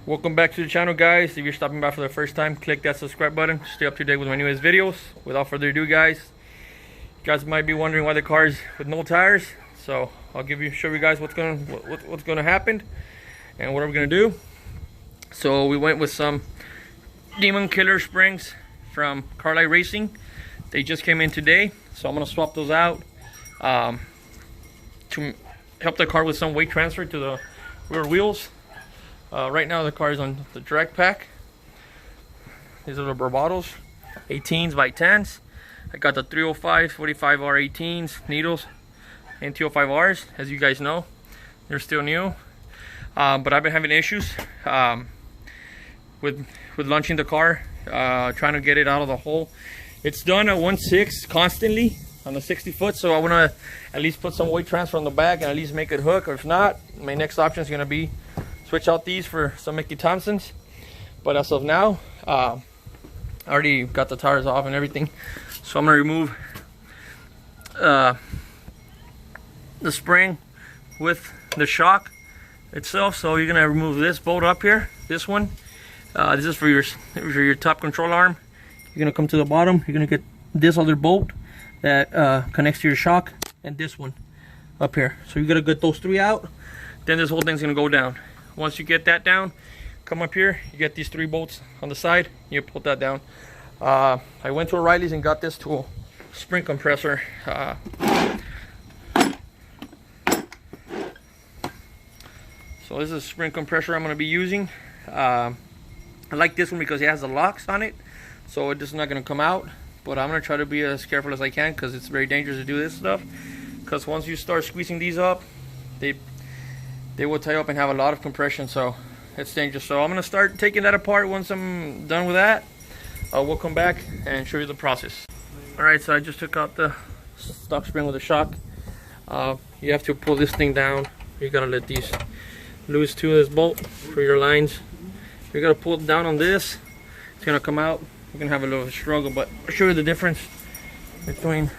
Welcome back to the channel, guys. If you're stopping by for the first time, click that subscribe button. Stay up to date with my newest videos. Without further ado, guys, you guys might be wondering why the car's with no tires. So I'll show you guys what's gonna happen and what we're gonna do. So we went with some Demonkiller springs from Carlisle Racing. They just came in today, so I'm gonna swap those out to help the car with some weight transfer to the rear wheels. Right now the car is on the direct pack. These are the barbados 18s by 10s. I got the 305 45R 18s needles and 205Rs. As you guys know, they're still new, but I've been having issues with launching the car, trying to get it out of the hole. It's done at 1.6 constantly on the 60 foot, so I want to at least put some weight transfer on the back and at least make it hook. Or if not, my next option is going to be switch out these for some Mickey Thompsons. But as of now, I already got the tires off and everything, so I'm gonna remove the spring with the shock itself. So you're gonna remove this bolt up here, this one. This is for your top control arm. You're gonna come to the bottom, you're gonna get this other bolt that connects to your shock, and this one up here. So you're gonna get those three out, then this whole thing's gonna go down. Once you get that down, come up here, you get these three bolts on the side, you put that down. I went to O'Reilly's and got this tool, spring compressor. So this is a spring compressor I'm going to be using. I like this one because it has the locks on it, so it's just not going to come out. But I'm going to try to be as careful as I can because it's very dangerous to do this stuff. Because once you start squeezing these up, they will tie up and have a lot of compression, so it's dangerous. So I'm going to start taking that apart. Once I'm done with that, we'll come back and show you the process. Alright, so I just took out the stock spring with the shock. You have to pull this thing down. You got to let these loose to this bolt for your lines. You got to pull it down on this. It's going to come out. You're going to have a little struggle, but I'll show you the difference between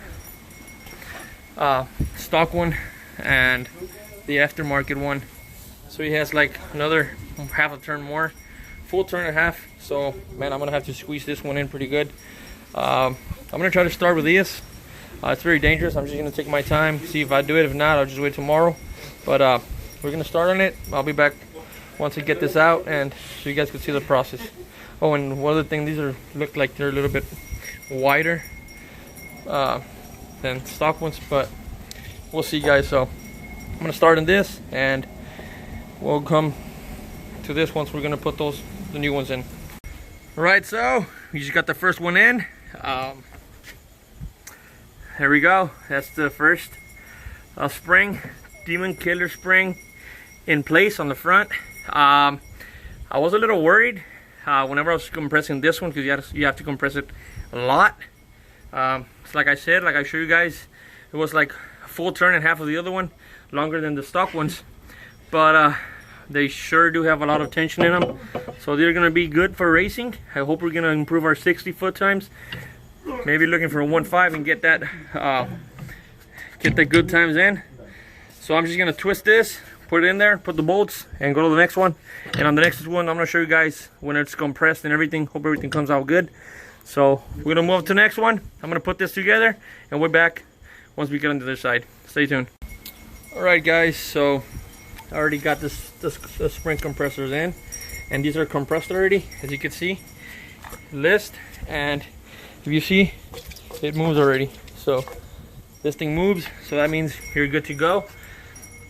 stock one and the aftermarket one. So he has like another half a turn more, full turn and a half. So man, I'm gonna have to squeeze this one in pretty good. I'm gonna try to start with this. It's very dangerous. I'm just gonna take my time, see if I do it. If not, I'll just wait tomorrow. But we're gonna start on it. I'll be back once I get this out, and so you guys can see the process. Oh, and one other thing, these look like they're a little bit wider than stock ones, but we'll see, guys. So I'm gonna start in this, and we'll come to this once we're gonna put the new ones in. All right, so we just got the first one in. There we go. That's the first spring, Demonkiller spring, in place on the front. I was a little worried whenever I was compressing this one, because you have to compress it a lot. So like I said, like I showed you guys, it was like a full turn and half of the other one, longer than the stock ones, but they sure do have a lot of tension in them, so they're gonna be good for racing. I hope we're gonna improve our 60 foot times, maybe looking for a 1.5 and get the good times in. So I'm just gonna twist this, put it in there, put the bolts, and go to the next one. And on the next one, I'm gonna show you guys when it's compressed and everything. Hope everything comes out good. So we're gonna move to the next one. I'm gonna put this together, and we're back once we get on the other side. Stay tuned. Alright, guys, so I already got the spring compressors in, and these are compressed already, as you can see. List, and if you see, it moves already. So this thing moves, so that means you're good to go.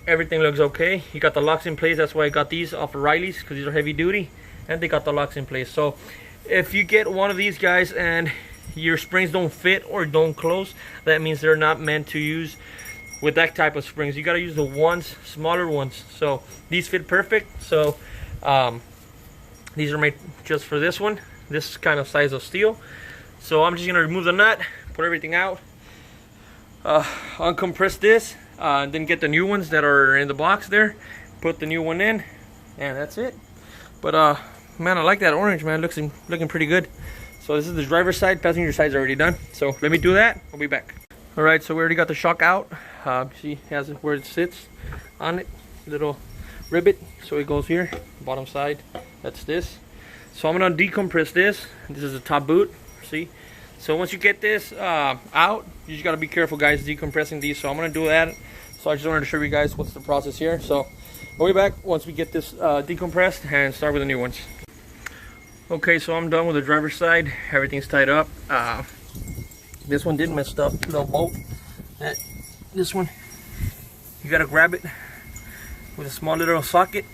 Everything looks okay. You got the locks in place. That's why I got these off of O'Reilly's, because these are heavy duty, and they got the locks in place. So if you get one of these guys and your springs don't fit or don't close, that means they're not meant to use with that type of springs. You got to use the ones, smaller ones. So these fit perfect. So these are made just for this one, this kind of size of steel. So I'm just gonna remove the nut, put everything out, uncompress this, and then get the new ones that are in the box there, put the new one in, and that's it. But man, I like that orange, man. Looking pretty good. So this is the driver's side. Passenger side's already done. So let me do that. I'll be back. All right, so we already got the shock out. See, it has where it sits on it, little rivet, so it goes here, bottom side. That's this. So I'm gonna decompress this. This is the top boot. See? So once you get this out, you just gotta be careful, guys, decompressing these. So I'm gonna do that. So I just wanted to show you guys what's the process here. So we'll be back once we get this decompressed and start with the new ones. Okay, so I'm done with the driver's side. Everything's tied up. This one did mess up, little bolt. This one, you gotta grab it with a small little socket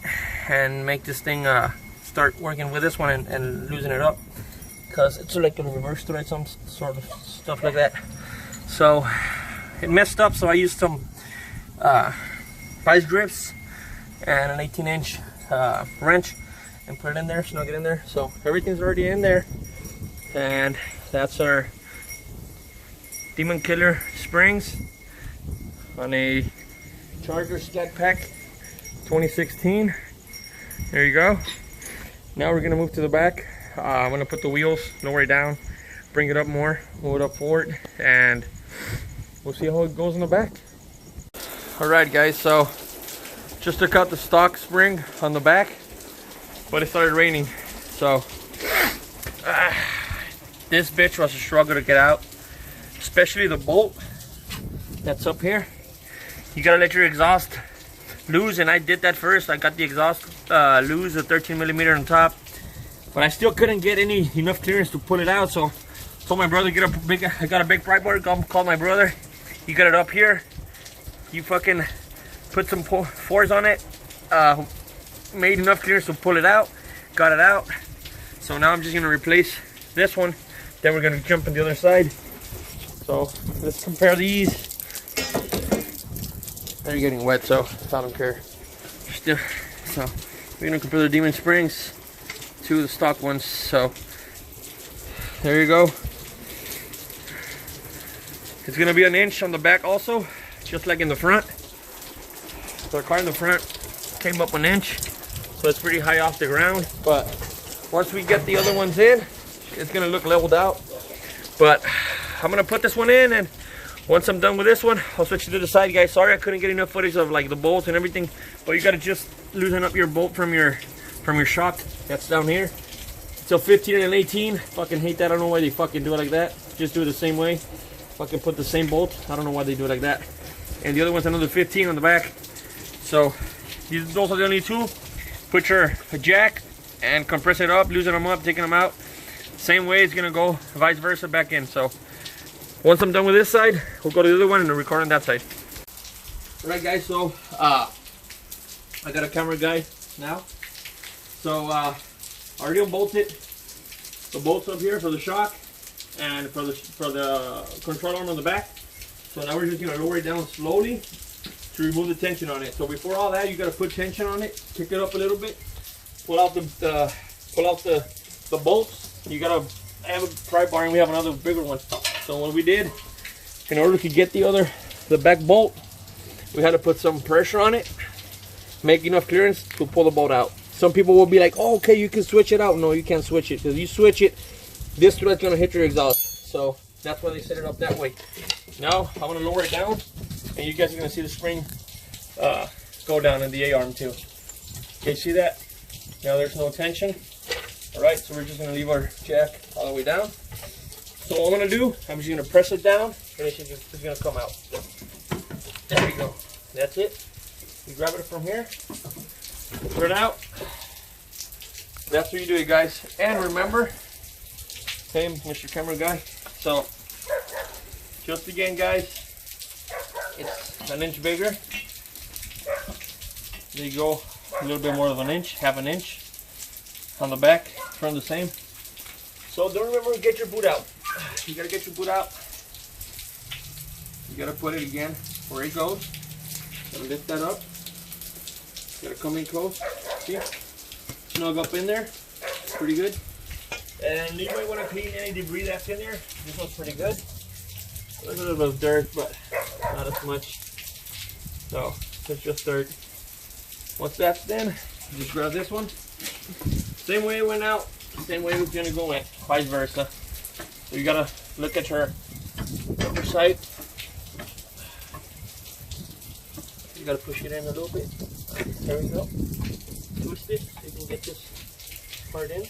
and make this thing start working with this one and loosen it up, because it's like a reverse thread, some sort of stuff like that. So it messed up, so I used some vice grips and an 18-inch wrench and put it in there, snug it in there. So everything's already in there, and that's our Demonkiller springs on a Charger scatpack 2016. There you go. Now we're gonna move to the back. I'm gonna put the wheels lower it down, bring it up more, move it up forward, and we'll see how it goes in the back. All right, guys, so just took out the stock spring on the back, but it started raining, so this bitch was a struggle to get out, especially the bolt that's up here. You gotta let your exhaust loose, and I did that first. I got the exhaust loose, a 13mm on top, but I still couldn't get enough clearance to pull it out. So told my brother, I got a big pry bar, called my brother. He got it up here. You fucking put some force on it, made enough clearance to pull it out, got it out. So now I'm just gonna replace this one, then we're gonna jump on the other side. So let's compare these. They're getting wet, so I don't care. Still, so we're gonna compare the Demon Springs to the stock ones. So there you go. It's gonna be an inch on the back also, just like in the front. So the car in the front came up an inch, so it's pretty high off the ground. But once we get the other ones in, it's gonna look leveled out. But I'm gonna put this one in, and once I'm done with this one, I'll switch to the side, guys. Sorry I couldn't get enough footage of like the bolts and everything, but you gotta just loosen up your bolt from your shock. That's down here. So 15 and 18, fucking hate that. I don't know why they fucking do it like that. Just do it the same way. Fucking put the same bolt. I don't know why they do it like that. And the other one's another 15 on the back. So those are the only two. Put your jack and compress it up, loosen them up, taking them out. Same way it's gonna go vice versa back in. So once I'm done with this side, we'll go to the other one and record on that side. Alright, guys, so I got a camera guy now. So I already unbolted the bolts up here for the shock and for the control arm on the back. So now we're just gonna lower it down slowly to remove the tension on it. So before all that, you gotta put tension on it, kick it up a little bit, pull out the bolts. You gotta have a pry bar, and we have another bigger one. So what we did, in order to get the back bolt, we had to put some pressure on it, make enough clearance to pull the bolt out. Some people will be like, oh, okay, you can switch it out. No, you can't switch it, because you switch it, this thread's gonna hit your exhaust. So that's why they set it up that way. Now I'm gonna lower it down, and you guys are gonna see the spring go down in the A-arm too. Okay, see that? Now there's no tension. All right, so we're just gonna leave our jack all the way down. So what I'm gonna do, I'm just gonna press it down, and it's gonna come out. There we go. That's it. You grab it from here, put it out. That's what you do it, guys. And remember, same Mr. Camera Guy. So just again, guys, it's an inch bigger. There you go, a little bit more of an inch, half an inch on the back, from the same. So don't remember to get your boot out. You gotta get your boot out. You gotta put it again where it goes. Gotta lift that up. Gotta come in close. See? Snug up in there. Pretty good. And you might want to clean any debris that's in there. This one's pretty good. There's a little bit of dirt, but not as much. So it's just dirt. Once that's done, you just grab this one. Same way it went out, same way it's gonna go in, vice versa. So you gotta look at your upper side. You gotta push it in a little bit. There we go. Twist it so you can get this part in.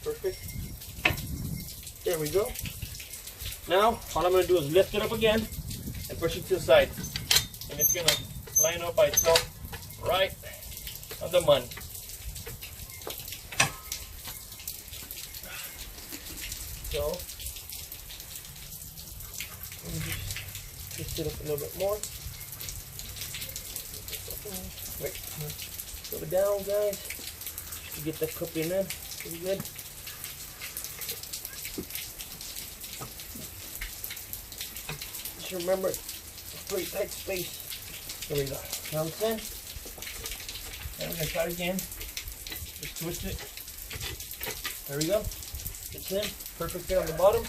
Perfect. There we go. Now, all I'm going to do is lift it up again and push it to the side. And it's going to line up by itself right on the mud. So, let me just twist it up a little bit more. Wait, put it down, guys. To get that cupping in pretty good. Just remember, pretty tight space. There we go. Now it's in. And we're gonna try it again. Just twist it. There we go. It's in. Perfect fit on the bottom.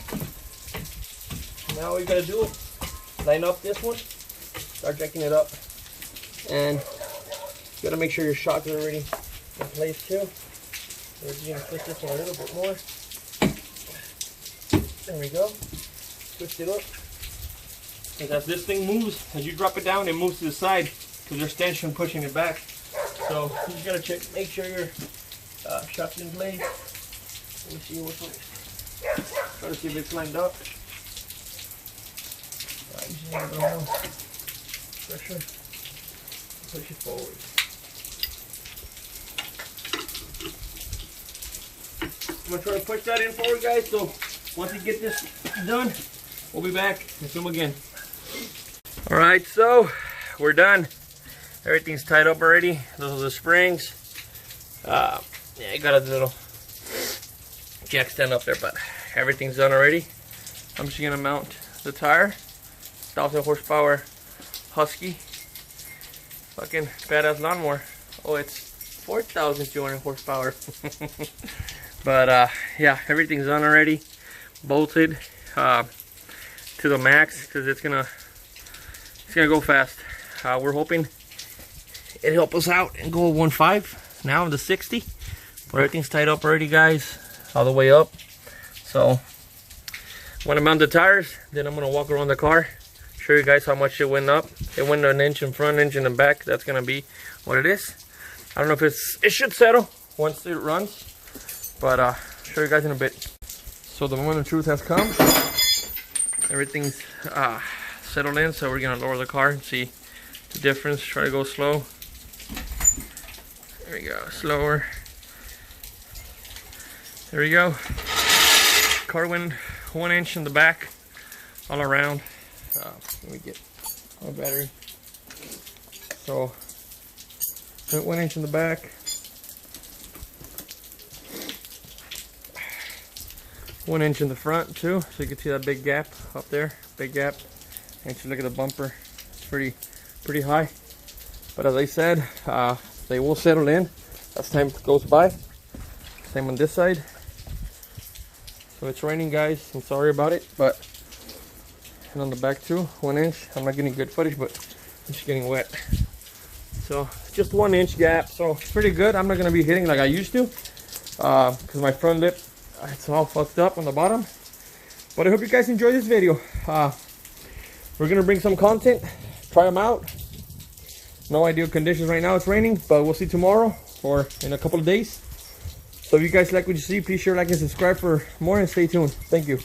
Now all you gotta do is line up this one. Start jacking it up. And you gotta make sure your shocks are already in place too. We're just gonna twist this one a little bit more. There we go. Twist it up. And as this thing moves, as you drop it down, it moves to the side because there's tension pushing it back. So you just gotta check, make sure your shocks in place. Let me see which one. Try to see if it's lined up. Just a little more pressure. Push it forward. I'm going to try to push that in forward, guys, so once we get this done, we'll be back and film again. Alright, so we're done. Everything's tied up already. Those are the springs. Yeah, I got a little jack stand up there, but everything's done already. I'm just going to mount the tire. 1,000 horsepower Husky. Fucking badass lawnmower. Oh, it's 4,200 horsepower. But yeah, everything's done already. Bolted to the max because it's gonna go fast. We're hoping it help us out and go 1.5 now to 60. But everything's tied up already, guys, all the way up. So I'm gonna mount the tires, then I'm gonna walk around the car, show you guys how much it went up. It went 1 inch in front, 1 inch in the back. That's gonna be what it is. I don't know if it should settle once it runs, but show you guys in a bit. So the moment of truth has come. Everything's settled in, so we're gonna lower the car and see the difference. Try to go slow. There we go, slower. There we go. Car went 1 inch in the back, all around. Let me get my battery. So, went 1 inch in the back. 1 inch in the front too, so you can see that big gap up there, big gap. And you look at the bumper, it's pretty high. But as I said, they will settle in as time goes by. Same on this side. So it's raining, guys. I'm sorry about it, but and on the back too, 1 inch. I'm not getting good footage, but it's getting wet. So just 1 inch gap, so it's pretty good. I'm not gonna be hitting like I used to, because my front lip, it's all fucked up on the bottom. But I hope you guys enjoyed this video. We're gonna bring some content, try them out. No ideal conditions right now, it's raining, but we'll see tomorrow or in a couple of days. So if you guys like what you see, please share, like, and subscribe for more, and stay tuned. Thank you.